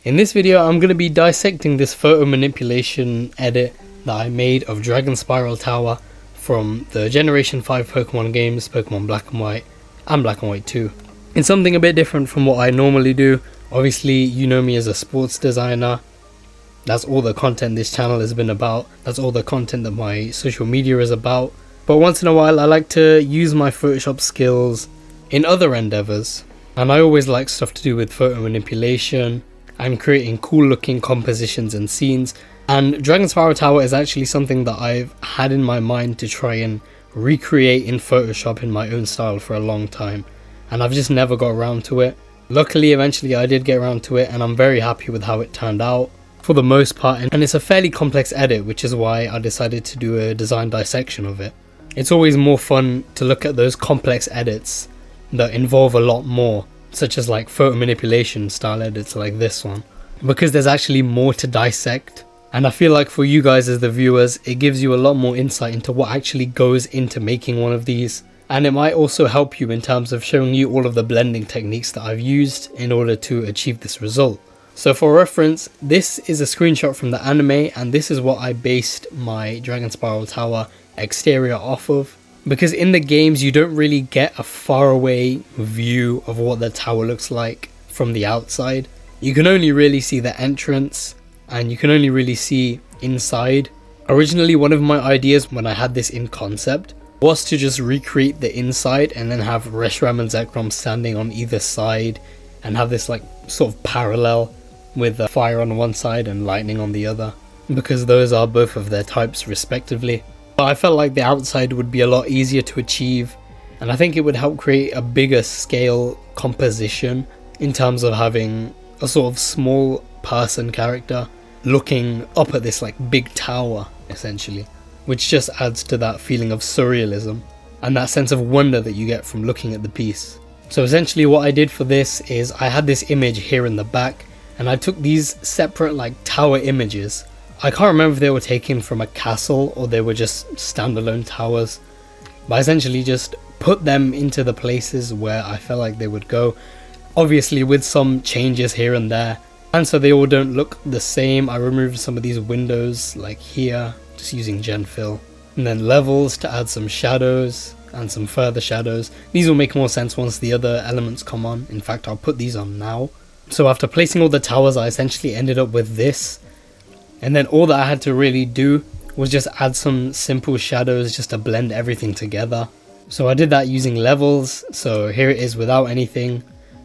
In this video, I'm going to be dissecting this photo manipulation edit that I made of Dragonspiral Tower from the Generation 5 Pokemon games, Pokemon Black and White, and Black and White 2. It's something a bit different from what I normally do. Obviously, you know me as a sports designer. That's all the content this channel has been about. That's all the content that my social media is about. But once in a while, I like to use my Photoshop skills in other endeavors. And I always like stuff to do with photo manipulation. I'm creating cool looking compositions and scenes, and Dragonspiral Tower is actually something that I've had in my mind to try and recreate in Photoshop in my own style for a long time, and I've just never got around to it. Luckily, eventually I did get around to it, and I'm very happy with how it turned out for the most part, and it's a fairly complex edit, which is why I decided to do a design dissection of it. It's always more fun to look at those complex edits that involve a lot more, such as like photo manipulation style edits like this one, because there's actually more to dissect. And I feel like for you guys as the viewers, it gives you a lot more insight into what actually goes into making one of these, and it might also help you in terms of showing you all of the blending techniques that I've used in order to achieve this result. So for reference, this is a screenshot from the anime, and this is what I based my Dragonspiral Tower exterior off of. Because in the games you don't really get a faraway view of what the tower looks like from the outside. You can only really see the entrance, and you can only really see inside. Originally, one of my ideas when I had this in concept was to just recreate the inside and then have Reshiram and Zekrom standing on either side and have this like sort of parallel with fire on one side and lightning on the other, because those are both of their types respectively. But I felt like the outside would be a lot easier to achieve, and I think it would help create a bigger scale composition in terms of having a sort of small person character looking up at this like big tower essentially, which just adds to that feeling of surrealism and that sense of wonder that you get from looking at the piece. So essentially what I did for this is I had this image here in the back, and I took these separate like tower images. I can't remember if they were taken from a castle or they were just standalone towers, but I essentially just put them into the places where I felt like they would go, obviously with some changes here and there, and so they all don't look the same. I removed some of these windows like here, just using gen fill, and then levels to add some shadows and some further shadows. These will make more sense once the other elements come on. In fact, I'll put these on now. So after placing all the towers, I essentially ended up with this. And then all that I had to really do was just add some simple shadows just to blend everything together. So I did that using levels. So here it is without anything,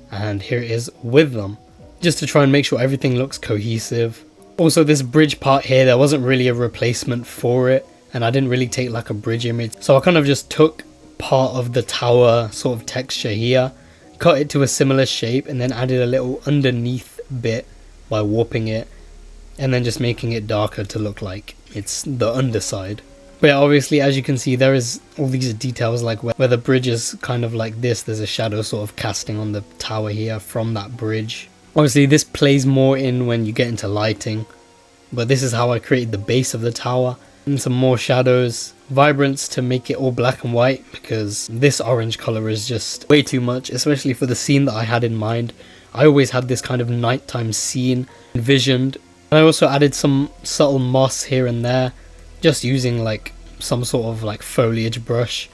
and here it is with them, just to try and make sure everything looks cohesive. Also, this bridge part here, there wasn't really a replacement for it, and I didn't really take like a bridge image. So I kind of just took part of the tower sort of texture here, cut it to a similar shape, and then added a little underneath bit by warping it, and then just making it darker to look like it's the underside. But yeah, obviously, as you can see, there is all these details like where the bridge is kind of like this. There's a shadow sort of casting on the tower here from that bridge. Obviously, this plays more in when you get into lighting, but this is how I created the base of the tower. And some more shadows, vibrance to make it all black and white, because this orange color is just way too much, especially for the scene that I had in mind. I always had this kind of nighttime scene envisioned. I also added some subtle moss here and there, just using like some sort of like foliage brush,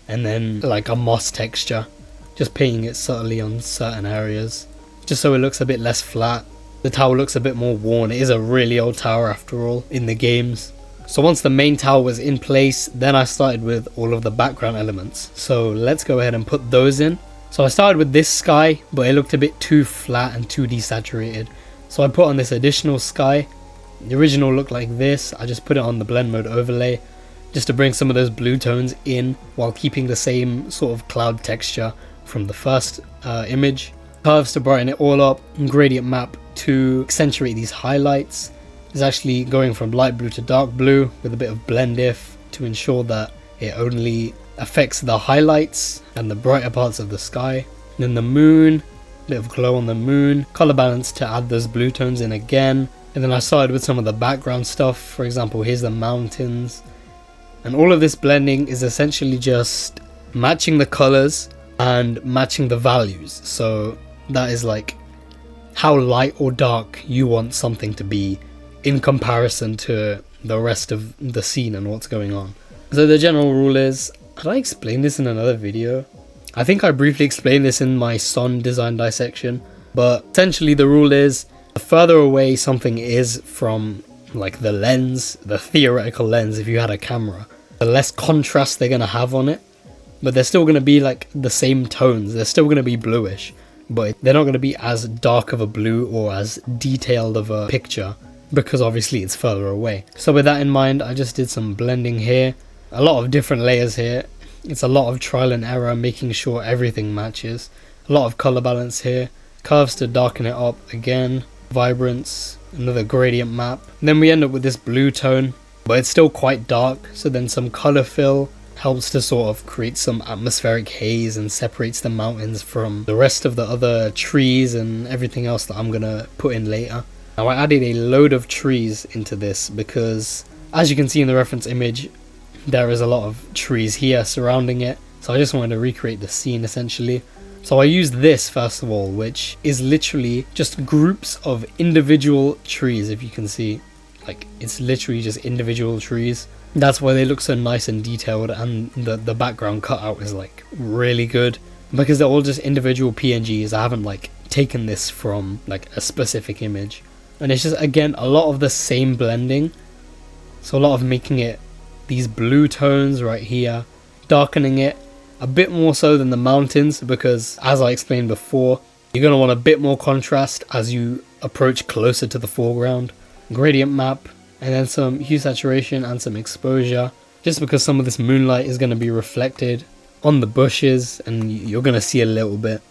and then like a moss texture, just painting it subtly on certain areas, just so it looks a bit less flat. The tower looks a bit more worn. It is a really old tower after all in the games. So once the main tower was in place, then I started with all of the background elements. So let's go ahead and put those in. So I started with this sky, but it looked a bit too flat and too desaturated. So I put on this additional sky. The original looked like this. I just put it on the blend mode overlay just to bring some of those blue tones in while keeping the same sort of cloud texture from the first image. Curves to brighten it all up, and gradient map to accentuate these highlights. It's actually going from light blue to dark blue with a bit of blend if to ensure that it only affects the highlights and the brighter parts of the sky. And then the moon, bit of glow on the moon, color balance to add those blue tones in again. And then I started with some of the background stuff. For example, here's the mountains, and all of this blending is essentially just matching the colors and matching the values. So that is like how light or dark you want something to be in comparison to the rest of the scene and what's going on. So the general rule is, did I explain this in another video? I think I briefly explained this in my Son Design Dissection, but essentially the rule is, the further away something is from like the lens, the theoretical lens if you had a camera, the less contrast they're going to have on it, but they're still going to be like the same tones, they're still going to be bluish, but they're not going to be as dark of a blue or as detailed of a picture, because obviously it's further away. So with that in mind, I just did some blending here, a lot of different layers here. It's a lot of trial and error, making sure everything matches. A lot of color balance here, curves to darken it up again, vibrance, another gradient map. And then we end up with this blue tone, but it's still quite dark, so then some color fill helps to sort of create some atmospheric haze and separates the mountains from the rest of the other trees and everything else that I'm gonna put in later. Now I added a load of trees into this because, as you can see in the reference image, there is a lot of trees here surrounding it, so I just wanted to recreate the scene essentially. So I used this first of all, which is literally just groups of individual trees. If you can see, like, it's literally just individual trees. That's why they look so nice and detailed, and the background cutout is like really good because they're all just individual PNGs. I haven't like taken this from like a specific image, and it's just again a lot of the same blending, so a lot of making it these blue tones right here, darkening it a bit more so than the mountains, because as I explained before, you're going to want a bit more contrast as you approach closer to the foreground. Gradient map, and then some hue saturation and some exposure, just because some of this moonlight is going to be reflected on the bushes and you're going to see a little bit.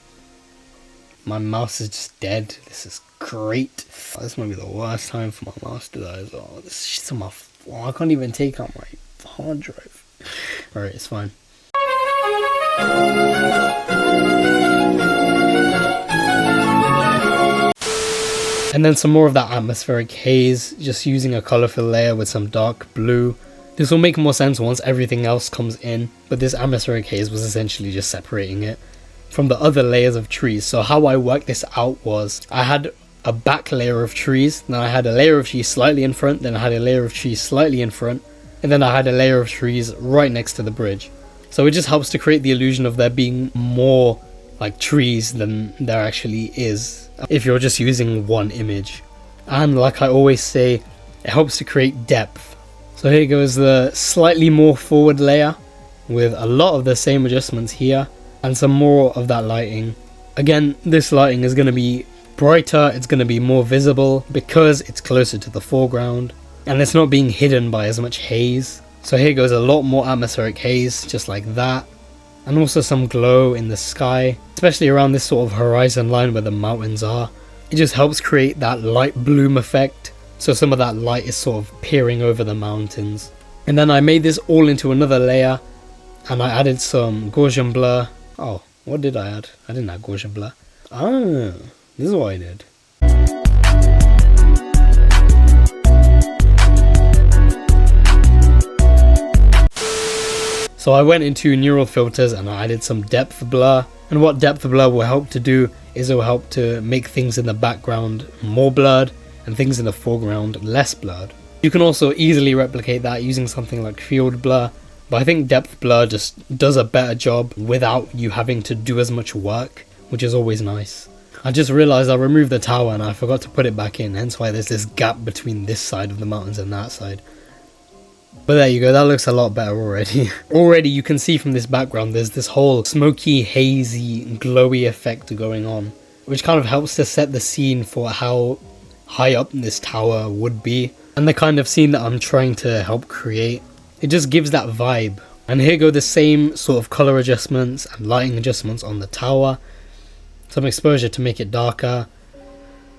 My mouse is just dead. This is great. Oh, this might be the worst time for my mouse to die as well. This shit's on my I can't even take out my hard drive. Alright, it's fine. And then some more of that atmospheric haze, just using a color fill layer with some dark blue. This will make more sense once everything else comes in, but this atmospheric haze was essentially just separating it from the other layers of trees. So how I worked this out was, I had a back layer of trees, then I had a layer of trees slightly in front, then I had a layer of trees slightly in front, and then I had a layer of trees right next to the bridge. So it just helps to create the illusion of there being more like trees than there actually is if you're just using one image. And like I always say, it helps to create depth. So here goes the slightly more forward layer with a lot of the same adjustments here and some more of that lighting. Again, this lighting is going to be brighter, it's going to be more visible because it's closer to the foreground and it's not being hidden by as much haze. So here goes a lot more atmospheric haze, just like that, and also some glow in the sky, especially around this sort of horizon line where the mountains are. It just helps create that light bloom effect, so some of that light is sort of peering over the mountains. And then I made this all into another layer, and I added some Gaussian blur. Oh, what did I add? I didn't add Gaussian blur. Ah, this is what I did. So I went into neural filters and I added some depth blur, and what depth blur will help to do is it will help to make things in the background more blurred and things in the foreground less blurred. You can also easily replicate that using something like field blur, but I think depth blur just does a better job without you having to do as much work, which is always nice. I just realized I removed the tower and I forgot to put it back in, hence why there's this gap between this side of the mountains and that side. But there you go, that looks a lot better already. Already you can see from this background there's this whole smoky, hazy, glowy effect going on, which kind of helps to set the scene for how high up this tower would be and the kind of scene that I'm trying to help create. It just gives that vibe. And here go the same sort of color adjustments and lighting adjustments on the tower. Some exposure to make it darker.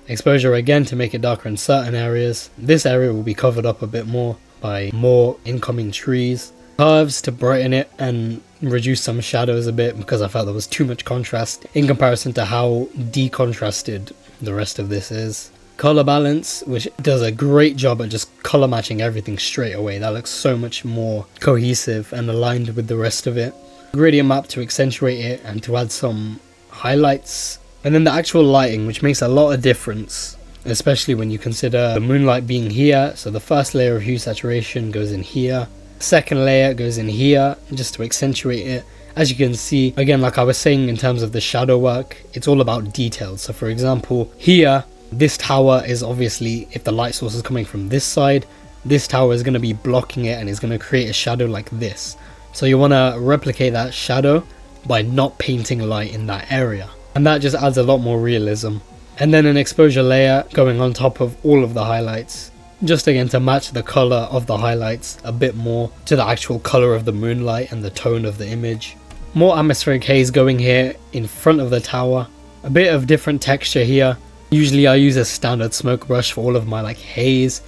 Exposure again to make it darker in certain areas. This area will be covered up a bit more by more incoming trees. Curves to brighten it and reduce some shadows a bit because I felt there was too much contrast in comparison to how decontrasted the rest of this is. Color balance, which does a great job at just color matching everything straight away. That looks so much more cohesive and aligned with the rest of it. Gradient map to accentuate it and to add some highlights And then the actual lighting, which makes a lot of difference, especially when you consider the moonlight being here. So the first layer of hue saturation goes in here, second layer goes in here, just to accentuate it. As you can see, again, like I was saying in terms of the shadow work, it's all about details. So for example, here, this tower is obviously, if the light source is coming from this side, this tower is going to be blocking it and it's going to create a shadow like this. So you want to replicate that shadow by not painting light in that area. And that just adds a lot more realism. And then an exposure layer going on top of all of the highlights, just again to match the color of the highlights a bit more to the actual color of the moonlight and the tone of the image. More atmospheric haze going here in front of the tower, a bit of different texture here. Usually I use a standard smoke brush for all of my like haze.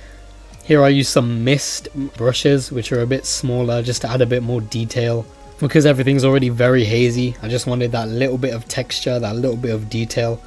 Here I use some mist brushes which are a bit smaller just to add a bit more detail. Because everything's already very hazy, I just wanted that little bit of texture, that little bit of detail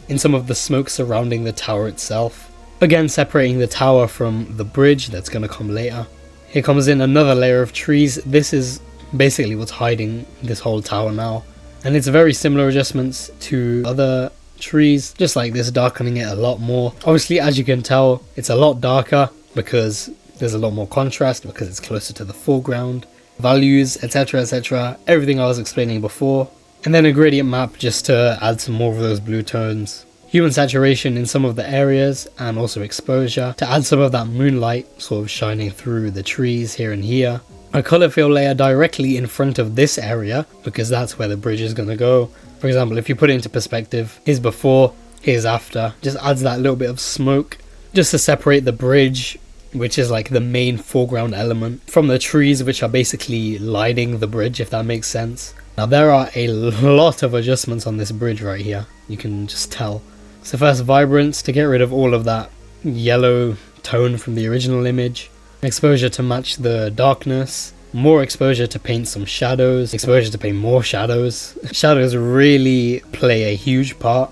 in some of the smoke surrounding the tower itself. Again, separating the tower from the bridge that's going to come later. Here comes in another layer of trees. This is basically what's hiding this whole tower now. And it's very similar adjustments to other trees, just like this, darkening it a lot more. Obviously, as you can tell, it's a lot darker because there's a lot more contrast, because it's closer to the foreground. Values, etc, etc, everything I was explaining before. And then a gradient map just to add some more of those blue tones. Hue and saturation in some of the areas, and also exposure to add some of that moonlight sort of shining through the trees here and here. A color fill layer directly in front of this area, because that's where the bridge is going to go. For example, if you put it into perspective, here's before, here's after, just adds that little bit of smoke just to separate the bridge, which is like the main foreground element, from the trees which are basically lighting the bridge, if that makes sense. Now there are a lot of adjustments on this bridge right here, you can just tell. So first, vibrance to get rid of all of that yellow tone from the original image. Exposure to match the darkness. More exposure to paint some shadows. Exposure to paint more shadows. Shadows really play a huge part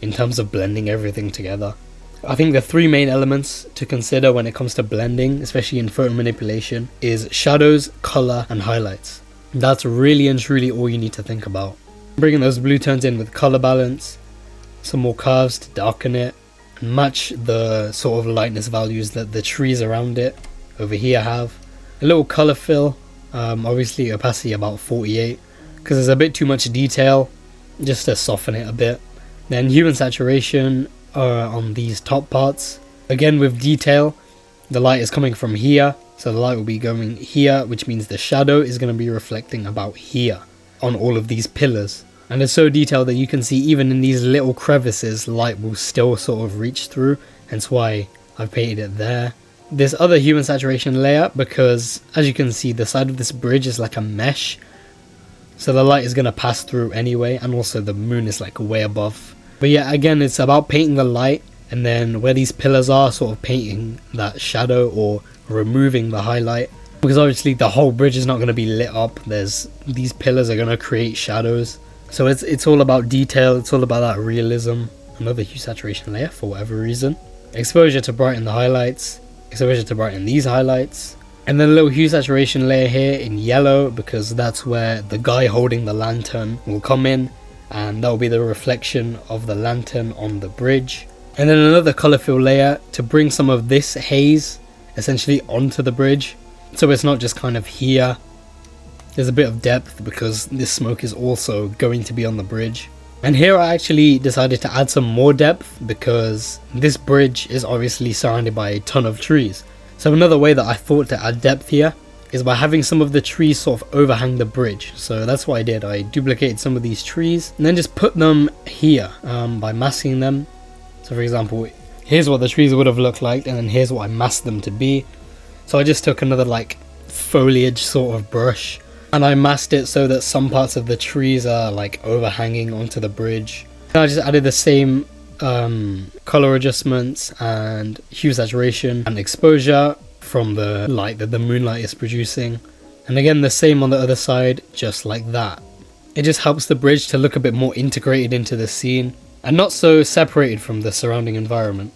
in terms of blending everything together. I think the three main elements to consider when it comes to blending, especially in photo manipulation, is shadows, color, and highlights. That's really and truly all you need to think about. Bringing those blue tones in with color balance, some more curves to darken it, and match the sort of lightness values that the trees around it over here have. A little color fill, obviously opacity about 48, because there's a bit too much detail, just to soften it a bit. Then hue and saturation on these top parts, again with detail. The light is coming from here, so the light will be going here, which means the shadow is going to be reflecting about here on all of these pillars. And it's so detailed that you can see even in these little crevices, light will still sort of reach through, hence why I've painted it there. This other hue and saturation layer, because as you can see, the side of this bridge is like a mesh, so the light is going to pass through anyway, and also the moon is like way above. But yeah, again, it's about painting the light, and then where these pillars are, sort of painting that shadow or removing the highlight, because obviously the whole bridge is not going to be lit up. These pillars are going to create shadows, so it's all about detail, it's all about that realism. Another hue saturation layer for whatever reason. Exposure to brighten the highlights, exposure to brighten these highlights, and then a little hue saturation layer here in yellow, because that's where the guy holding the lantern will come in, and that will be the reflection of the lantern on the bridge. And then another color fill layer to bring some of this haze essentially onto the bridge, so it's not just kind of here. There's a bit of depth because this smoke is also going to be on the bridge. And here I actually decided to add some more depth, because this bridge is obviously surrounded by a ton of trees. So another way that I thought to add depth here is by having some of the trees sort of overhang the bridge. So that's what I did. I duplicated some of these trees and then just put them here by masking them. So for example, here's what the trees would have looked like, and then here's what I masked them to be. So I just took another like foliage sort of brush, and I masked it so that some parts of the trees are like overhanging onto the bridge. And I just added the same color adjustments and hue saturation and exposure from the light that the moonlight is producing. And again, the same on the other side, just like that. It just helps the bridge to look a bit more integrated into the scene and not so separated from the surrounding environment.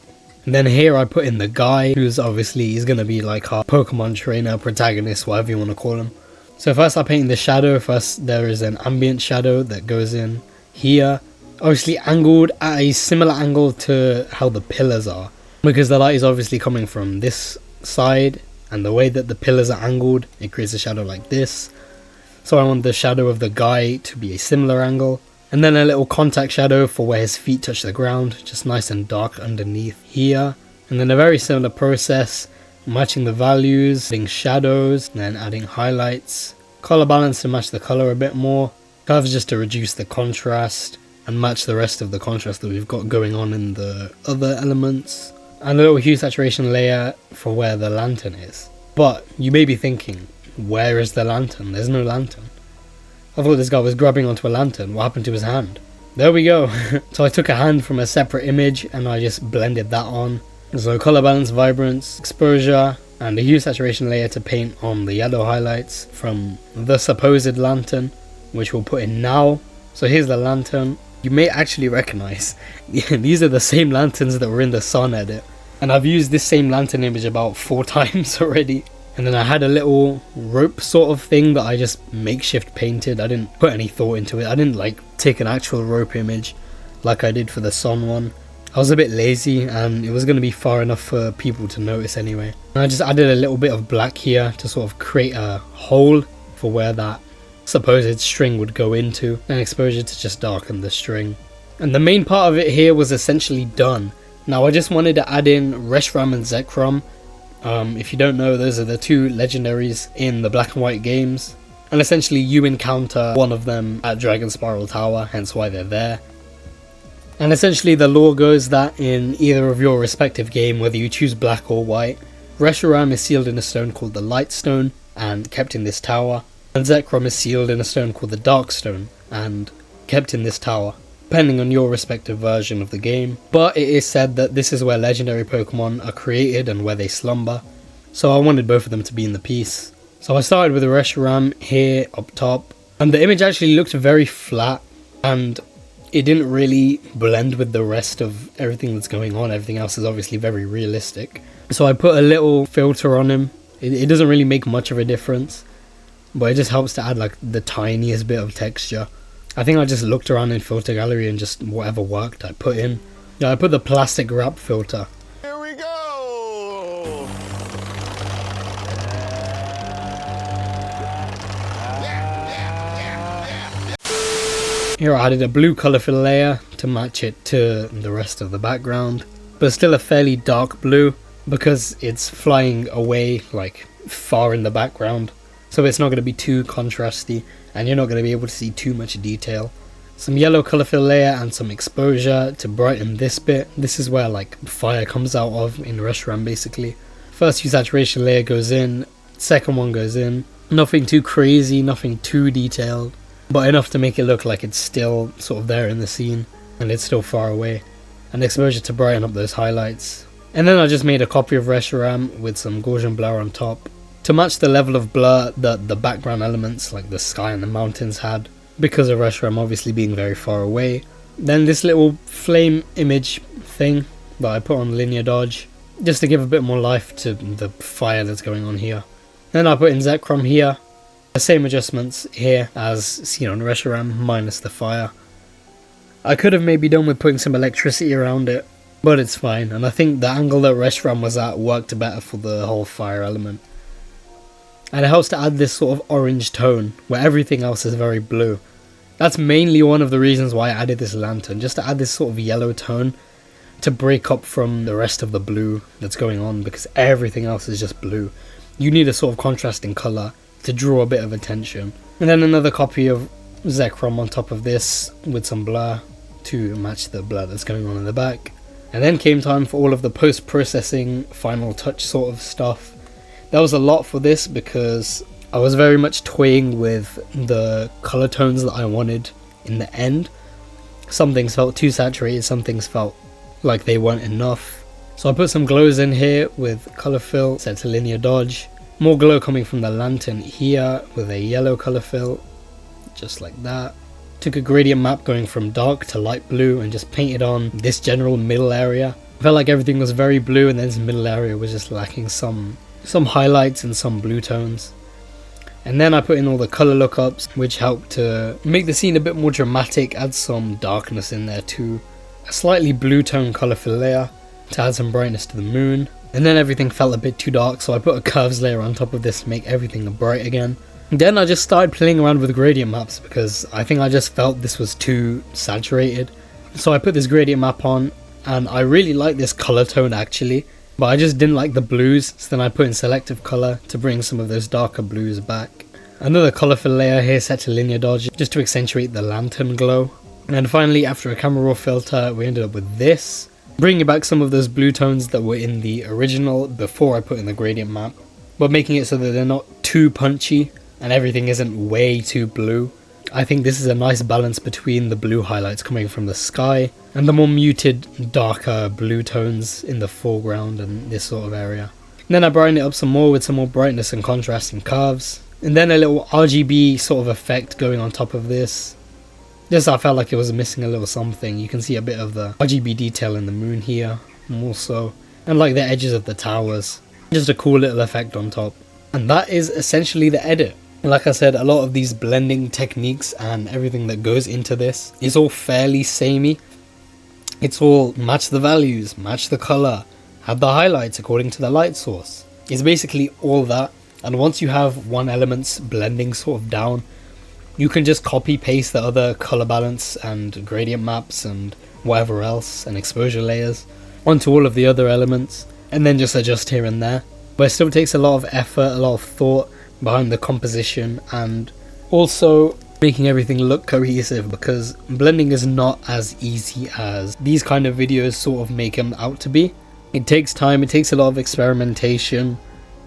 And then here I put in the guy, who's obviously, he's going to be like our Pokemon trainer, protagonist, whatever you want to call him. So first I painted the shadow. First there is an ambient shadow that goes in here, obviously angled at a similar angle to how the pillars are, because the light is obviously coming from this side, and the way that the pillars are angled, it creates a shadow like this. So I want the shadow of the guy to be a similar angle, and then a little contact shadow for where his feet touch the ground, just nice and dark underneath here. And then a very similar process, matching the values, adding shadows, and then adding highlights, color balance to match the color a bit more, curves just to reduce the contrast and match the rest of the contrast that we've got going on in the other elements, and a little hue saturation layer for where the lantern is. But you may be thinking, where is the lantern? There's no lantern. I thought this guy was grabbing onto a lantern. What happened to his hand? There we go. So I took a hand from a separate image and I just blended that on. So color balance, vibrance, exposure, and a hue saturation layer to paint on the yellow highlights from the supposed lantern, which we'll put in now. So here's the lantern. You may actually recognize these are the same lanterns that were in the sun edit, and I've used this same lantern image about 4 times already. And then I had a little rope sort of thing that I just makeshift painted. I didn't put any thought into it. I didn't like take an actual rope image like I did for the sun one. I was a bit lazy and it was going to be far enough for people to notice anyway. And I just added a little bit of black here to sort of create a hole for where that supposed string would go into, and exposure to just darken the string. And the main part of it here was essentially done. Now I just wanted to add in Reshiram and Zekrom. If you don't know, those are the 2 legendaries in the Black and White games, and essentially you encounter one of them at Dragonspiral Tower, hence why they're there. And essentially the lore goes that in either of your respective game, whether you choose black or white, Reshiram is sealed in a stone called the Light Stone and kept in this tower, and Zekrom is sealed in a stone called the Dark Stone and kept in this tower, depending on your respective version of the game. But it is said that this is where legendary Pokemon are created and where they slumber, so I wanted both of them to be in the piece. So I started with a Reshiram here up top, and the image actually looked very flat and it didn't really blend with the rest of everything that's going on. Everything else is obviously very realistic. So I put a little filter on him. It doesn't really make much of a difference, but it just helps to add like the tiniest bit of texture. I think I just looked around in filter gallery and just whatever worked I put in. Yeah, I put the plastic wrap filter. Here we go! Here I added a blue colour fill layer to match it to the rest of the background, but still a fairly dark blue because it's flying away like far in the background, so it's not going to be too contrasty and you're not going to be able to see too much detail. Some yellow colour fill layer and some exposure to brighten this bit. This is where like fire comes out of in Reshiram basically. First hue saturation layer goes in, second one goes in. Nothing too crazy, nothing too detailed, but enough to make it look like it's still sort of there in the scene and it's still far away. And exposure to brighten up those highlights. And then I just made a copy of Reshiram with some Gaussian blur on top to match the level of blur that the background elements like the sky and the mountains had, because of Reshiram obviously being very far away. Then this little flame image thing that I put on linear dodge, just to give a bit more life to the fire that's going on here. Then I put in Zekrom here, the same adjustments here as seen on Reshiram minus the fire. I could have maybe done with putting some electricity around it, but it's fine, and I think the angle that Reshiram was at worked better for the whole fire element. And it helps to add this sort of orange tone where everything else is very blue. That's mainly one of the reasons why I added this lantern, just to add this sort of yellow tone to break up from the rest of the blue that's going on, because everything else is just blue. You need a sort of contrasting colour to draw a bit of attention. And then another copy of Zekrom on top of this with some blur to match the blur that's going on in the back. And then came time for all of the post-processing final touch sort of stuff. There was a lot for this because I was very much toying with the colour tones that I wanted in the end. Some things felt too saturated, some things felt like they weren't enough. So I put some glows in here with colour fill set to linear dodge. More glow coming from the lantern here with a yellow colour fill, just like that. Took a gradient map going from dark to light blue and just painted on this general middle area. Felt like everything was very blue and then this middle area was just lacking some highlights and some blue tones. And then I put in all the colour lookups, which helped to make the scene a bit more dramatic, add some darkness in there too. A slightly blue tone colour fill layer to add some brightness to the moon. And then everything felt a bit too dark, so I put a curves layer on top of this to make everything bright again. Then I just started playing around with gradient maps because I think I just felt this was too saturated. So I put this gradient map on, and I really like this colour tone actually, but I just didn't like the blues, so then I put in selective colour to bring some of those darker blues back. Another colour fill layer here set to linear dodge just to accentuate the lantern glow. And finally, after a camera raw filter, we ended up with this, bringing back some of those blue tones that were in the original before I put in the gradient map, but making it so that they're not too punchy and everything isn't way too blue. I think this is a nice balance between the blue highlights coming from the sky and the more muted, darker blue tones in the foreground and this sort of area. And then I brighten it up some more with some more brightness and contrast and curves, and then a little RGB sort of effect going on top of this. Just I felt like it was missing a little something. You can see a bit of the RGB detail in the moon here, more so, and like the edges of the towers. Just a cool little effect on top. And that is essentially the edit. Like I said, a lot of these blending techniques and everything that goes into this is all fairly samey. It's all match the values, match the color, have the highlights according to the light source. It's basically all that, and once you have one element's blending sort of down, you can just copy paste the other color balance and gradient maps and whatever else and exposure layers onto all of the other elements, and then just adjust here and there. But it still takes a lot of effort, a lot of thought behind the composition, and also making everything look cohesive, because blending is not as easy as these kind of videos sort of make them out to be. It takes time, it takes a lot of experimentation,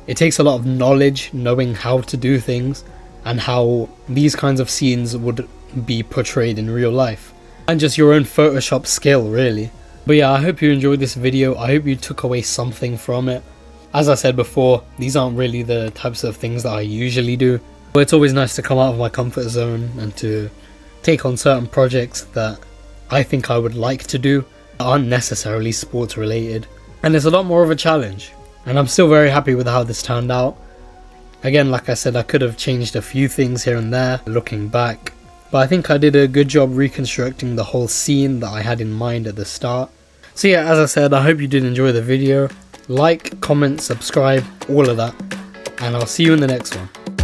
it takes a lot of knowledge, knowing how to do things and how these kinds of scenes would be portrayed in real life, and just your own Photoshop skill really. But yeah, I hope you enjoyed this video. I hope you took away something from it. As I said before, these aren't really the types of things that I usually do, but it's always nice to come out of my comfort zone and to take on certain projects that I think I would like to do that aren't necessarily sports related, and it's a lot more of a challenge, and I'm still very happy with how this turned out. Again, like I said, I could have changed a few things here and there looking back, but I think I did a good job reconstructing the whole scene that I had in mind at the start. So yeah, as I said, I hope you did enjoy the video. Like, comment, subscribe, all of that, and I'll see you in the next one.